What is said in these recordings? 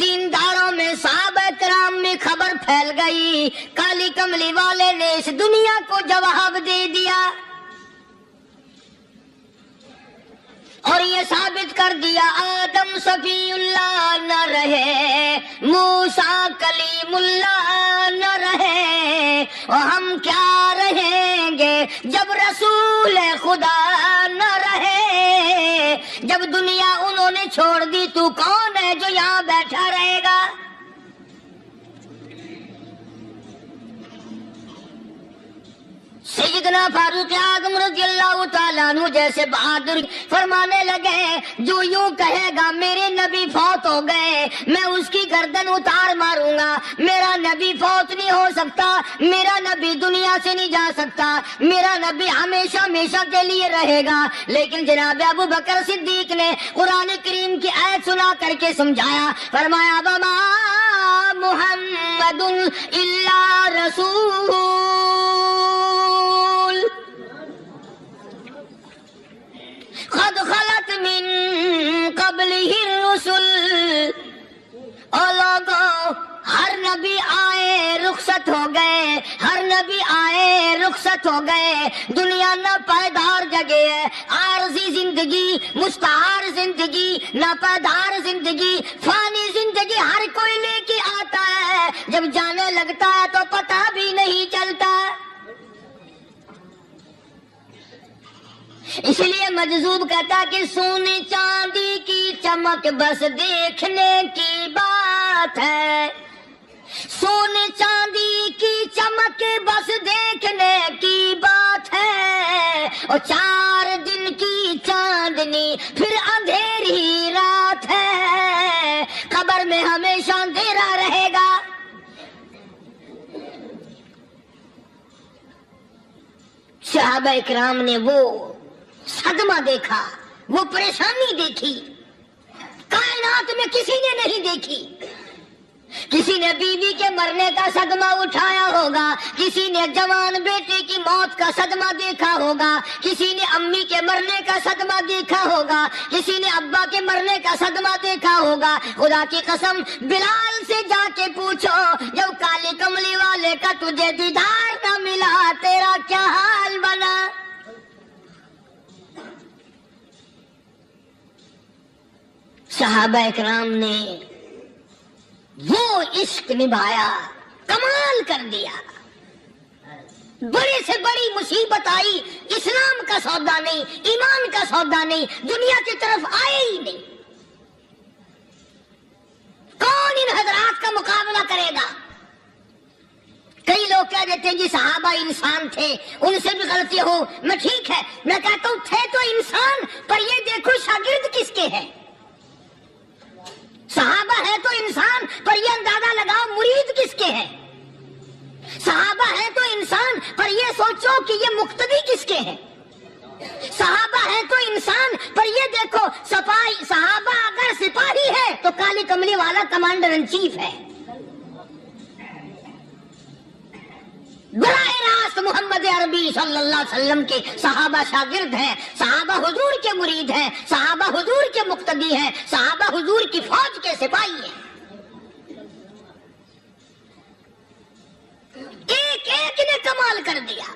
دینداروں میں صحابہ کرام میں خبر پھیل گئی، کالی کملی والے نے اس دنیا کو جواب دے دیا اور یہ ثابت کر دیا آدم صفی اللہ نہ رہے، موسیٰ کلیم اللہ نہ رہے، اور ہم کیا رہیں گے جب رسول خدا نہ رہے؟ جب دنیا انہوں نے چھوڑ دی تو کون ہے جو یہاں بیٹھا رہے گا؟ سیدنا فاروق اعظم رضی اللہ تعالیٰ عنہ جیسے بہادر فرمانے لگے، جو یوں کہے گا میرے نبی فوت ہو گئے میں اس کی گردن اتار ماروں گا، میرا نبی فوت نہیں ہو سکتا، میرا نبی دنیا سے نہیں جا سکتا، میرا نبی ہمیشہ ہمیشہ کے لیے رہے گا۔ لیکن جناب ابو بکر صدیق نے قرآن کریم کی آیت سنا کر کے سمجھایا، فرمایا وما محمد الا رسول قد خلت من قبلہ الرسل، اور لوگوں ہر نبی آئے رخصت ہو گئے، ہر نبی آئے رخصت ہو گئے، دنیا نہ پائیدار جگہ ہے، عارضی زندگی، مستعار زندگی، ناپائیدار زندگی، فانی زندگی ہر کوئی لے کے آتا ہے، جب جانے لگتا ہے تو پتہ بھی نہیں چلتا۔ اس لیے مجذوب کہتا کہ سونے چاندی کی چمک بس دیکھنے کی بات ہے، سونے چاندی کی چمک بس دیکھنے کی بات ہے، اور 4 دن کی چاندنی پھر اندھیری رات ہے، قبر میں ہمیشہ اندھیرا رہے گا۔ صحابہ اکرام نے وہ صدمہ دیکھا، وہ پریشانی دیکھی، کائنات میں کسی نے نہیں دیکھی۔ کسی نے بیوی کے مرنے کا صدمہ اٹھایا ہوگا، کسی نے جوان بیٹے کی موت کا صدمہ دیکھا ہوگا، کسی نے امی کے مرنے کا صدمہ دیکھا ہوگا، کسی نے ابا کے مرنے کا صدمہ دیکھا ہوگا۔ خدا کی قسم بلال سے جا کے پوچھو، جب کالی کملی والے کا تجھے دیدار نہ ملا تیرا کیا حال بنا؟ صحابہ اکرام نے وہ عشق نبھایا، کمال کر دیا۔ بڑے سے بڑی مصیبت آئی، اسلام کا سودا نہیں، ایمان کا سودا نہیں، دنیا کی طرف آئے ہی نہیں۔ کون ان حضرات کا مقابلہ کرے گا؟ کئی لوگ کہہ دیتے ہیں جی صحابہ انسان تھے، ان سے بھی غلطی ہو، میں ٹھیک ہے، میں کہتا ہوں تھے تو انسان، پر یہ دیکھو شاگرد کس کے ہیں۔ صحابہ ہے تو انسان، پر یہ اندازہ لگاؤ مرید کس کے ہیں۔ صحابہ ہے تو انسان، پر یہ سوچو کہ یہ مقتدی کس کے ہیں۔ صحابہ ہے تو انسان، پر یہ دیکھو صحابہ اگر سپاہی ہے تو کالی کملی والا کمانڈر ان چیف ہے۔ براہ راست محمد عربی صلی اللہ علیہ وسلم کے صحابہ شاگرد ہیں، صحابہ حضور کے مرید ہیں، صحابہ حضور کے مقتدی ہیں، صحابہ حضور کی فوج کے سپاہی ہیں۔ ایک ایک نے کمال کر دیا۔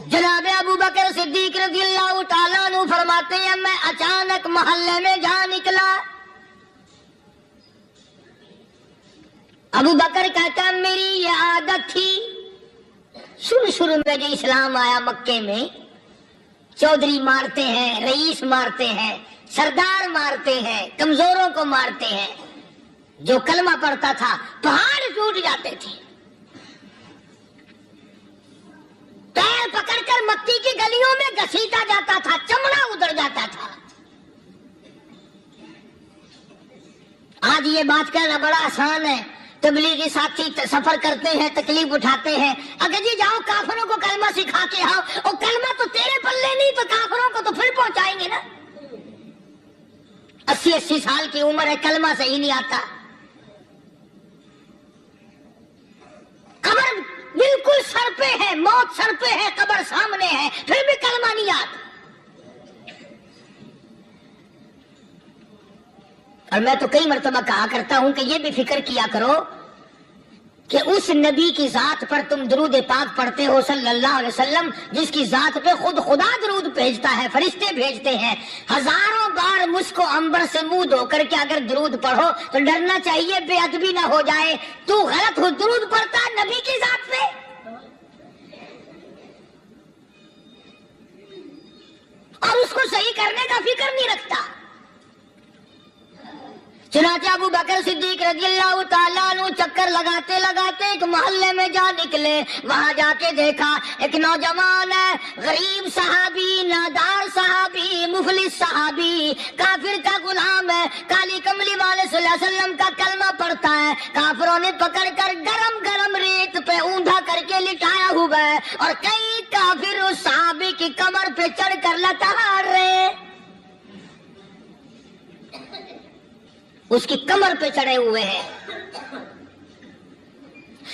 جناب ابو بکر صدیق رضی اللہ تعالیٰ عنہ فرماتے ہیں میں اچانک محلے میں جا نکلا۔ ابو بکر کہتا میری یہ عادت تھی، شروع میں جو اسلام آیا مکے میں، چودھری مارتے ہیں، رئیس مارتے ہیں، سردار مارتے ہیں، کمزوروں کو مارتے ہیں، جو کلمہ پڑھتا تھا پہاڑ ٹوٹ جاتے تھے، پیر پکڑ کر مکی کی گلیوں میں گھسیٹا جاتا تھا، چمڑا ادھر جاتا تھا۔ آج یہ بات کہنا بڑا آسان ہے، تبلیغی ساتھی سفر کرتے ہیں، تکلیف اٹھاتے ہیں، اگر جی جاؤ کافروں کو کلمہ سکھا کے آؤ، اور کلمہ تو تیرے پلے نہیں تو کافروں کو تو پھر پہنچائیں گے نا۔ 80 سال کی عمر ہے، کلمہ صحیح نہیں آتا، قبر بالکل سر پہ ہے، موت سر پہ ہے، قبر سامنے ہے، پھر بھی کلمہ نہیں آتا۔ اور میں تو کئی مرتبہ کہا کرتا ہوں کہ یہ بھی فکر کیا کرو کہ اس نبی کی ذات پر تم درود پاک پڑھتے ہو صلی اللہ علیہ وسلم، جس کی ذات پہ خود خدا درود بھیجتا ہے، فرشتے بھیجتے ہیں، ہزاروں بار مسک و عنبر سے منہ دھو کر کے اگر درود پڑھو تو ڈرنا چاہیے بے ادبی نہ ہو جائے، تو غلط ہو درود پڑھتا ہے نبی کی ذات پہ۔ اور اس کو صحیح کرنے کا فکر نہیں رکھتا۔ چنانچہ ابو بکر صدیق رضی اللہ تعالیٰ عنہ چکر لگاتے لگاتے ایک محلے میں جا نکلے، وہاں جا کے دیکھا ایک نوجوان ہے، غریب صحابی، نادار صحابی، مفلس صحابی، کافر کا غلام ہے، کالی کملی والے صلی اللہ علیہ وسلم کا کلمہ پڑھتا ہے، کافروں نے پکڑ کر گرم گرم ریت پہ اونڈھا کر کے لٹایا ہوا ہے، اور کئی کافر اس صحابی کی کمر پہ چڑھ کر لتاڑ رہے، اس کی کمر پہ چڑھے ہوئے ہیں۔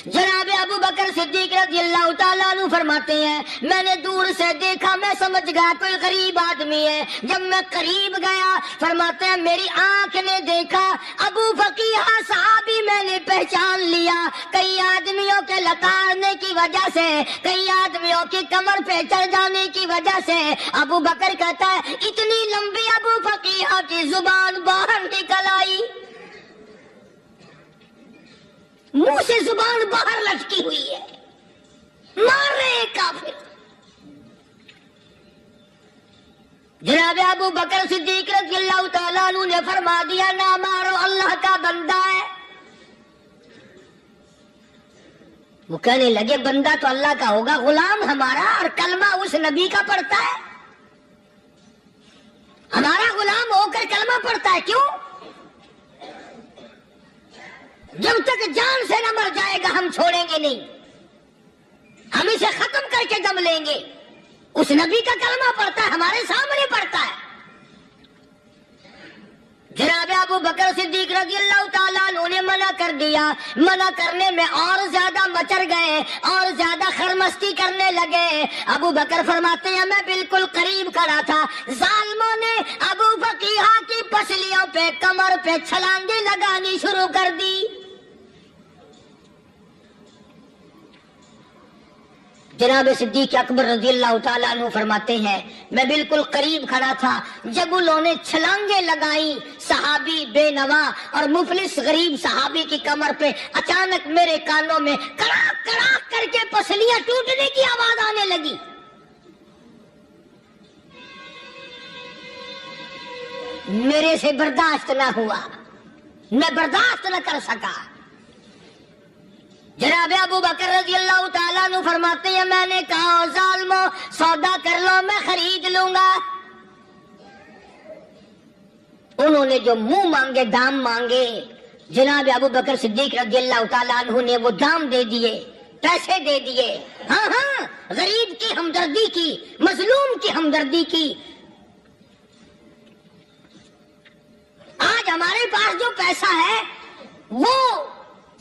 جناب ابو بکر صدیق رضی اللہ تعالیٰ عنہ فرماتے ہیں میں نے دور سے دیکھا، میں سمجھ گیا کوئی غریب آدمی ہے، جب میں قریب گیا فرماتے ہیں میری آنکھ نے دیکھا ابو فقیہ صحابی، میں نے پہچان لیا، کئی آدمیوں کے لتاڑنے کی وجہ سے، کئی آدمیوں کی کمر پہ چڑھ جانے کی وجہ سے ابو بکر کہتا ہے اتنی لمبی ابو فقیہ کی زبان باہر نکل آئی، منہ سے زبان باہر لٹکی ہوئی ہے، مار رہے کافر۔ جناب ابو بکر صدیق رضی اللہ تعالیٰ عنہ نے فرما دیا نہ مارو، اللہ کا بندہ ہے۔ وہ کہنے لگے بندہ تو اللہ کا ہوگا، غلام ہمارا، اور کلمہ اس نبی کا پڑھتا ہے، ہمارا غلام ہو کر کلمہ پڑھتا ہے، کیوں؟ جب تک جان سے نہ مر جائے گا ہم چھوڑیں گے نہیں، ہم اسے ختم کر کے دم لیں گے۔ اس نبی کا کلمہ پڑھتا ہے، ہمارے سامنے پڑھتا ہے۔ جناب ابو بکر صدیق رضی اللہ تعالیٰ عنہ نے منع کر دیا، منع کرنے میں اور زیادہ مچر گئے، اور زیادہ خرمستی کرنے لگے۔ ابو بکر فرماتے ہیں میں بالکل قریب کھڑا تھا، ظالموں نے ابو فقیہ کی پسلیوں پہ، کمر پہ چھلانگیں لگانی شروع کر دی۔ جناب صدیق اکبر رضی اللہ تعالیٰ عنہ فرماتے ہیں میں بالکل قریب کھڑا تھا، جب انہوں نے چھلانگیں لگائی صحابی بے نوا اور مفلس غریب صحابی کی کمر پہ، اچانک میرے کانوں میں کڑاک کڑاک کر کے پسلیاں ٹوٹنے کی آواز آنے لگی۔ میرے سے برداشت نہ ہوا، میں برداشت نہ کر سکا۔ جناب ابو بکر رضی اللہ تعالیٰ عنہ فرماتے ہیں میں نے کہا ظالمو سودا کر لو، میں خرید لوں گا۔ انہوں نے جو منہ مانگے، دام مانگے، جناب ابو بکر صدیق رضی اللہ تعالیٰ عنہ نے وہ دام دے دیے، پیسے دے دیے۔ ہاں ہاں، غریب کی ہمدردی کی، مظلوم کی ہمدردی کی۔ آج ہمارے پاس جو پیسہ ہے وہ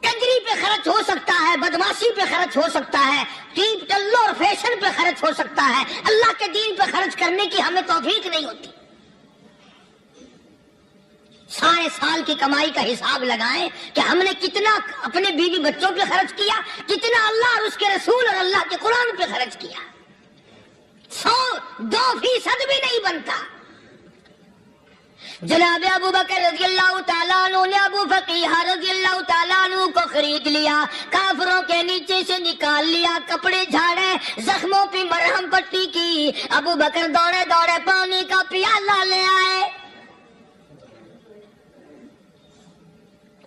کنجری پہ خرچ ہو سکتا ہے، بدماشی پہ خرچ ہو سکتا ہے، ٹیپ ٹلو اور فیشن پہ خرچ ہو سکتا ہے، اللہ کے دین پہ خرچ کرنے کی ہمیں توفیق نہیں ہوتی۔ سارے سال کی کمائی کا حساب لگائیں کہ ہم نے کتنا اپنے بیوی بچوں پہ خرچ کیا، کتنا اللہ اور اس کے رسول اور اللہ کے قرآن پہ خرچ کیا، 100-2% بھی نہیں بنتا۔ جناب ابو بکر رضی اللہ تعالیٰ عنہ نے ابو فقیہ رضی اللہ تعالیٰ عنہ کو خرید لیا، کافروں کے نیچے سے نکال لیا، کپڑے جھاڑے، زخموں پہ مرہم پٹی کی۔ ابو بکر دوڑے دوڑے پانی کا پیالہ لے آئے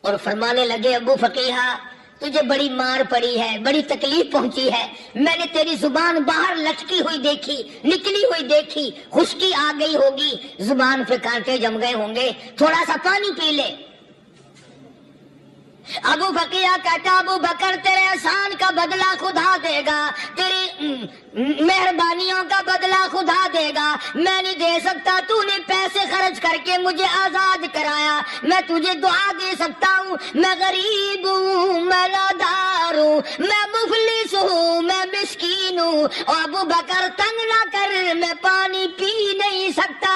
اور فرمانے لگے ابو فقیہ تجھے بڑی مار پڑی ہے، بڑی تکلیف پہنچی ہے، میں نے تیری زبان باہر لٹکی ہوئی دیکھی، نکلی ہوئی دیکھی، خشکی آ گئی ہوگی، زبان پہ کانٹے جم گئے ہوں گے، تھوڑا سا پانی پی لے۔ ابو فقیہ کہتا ابو بکر تیرے احسان کا بدلہ خدا دے گا، تیری مہربانیوں کا بدلہ خدا دے گا، میں نہیں دے سکتا، تو نے پیسے خرچ کر کے مجھے آزاد کرایا، میں تجھے دعا دے سکتا ہوں، میں غریب ہوں، میں نادار ہوں، میں مفلس ہوں، میں مسکین ہوں، اور ابو بکر تنگ نہ کر، میں پانی پی نہیں سکتا۔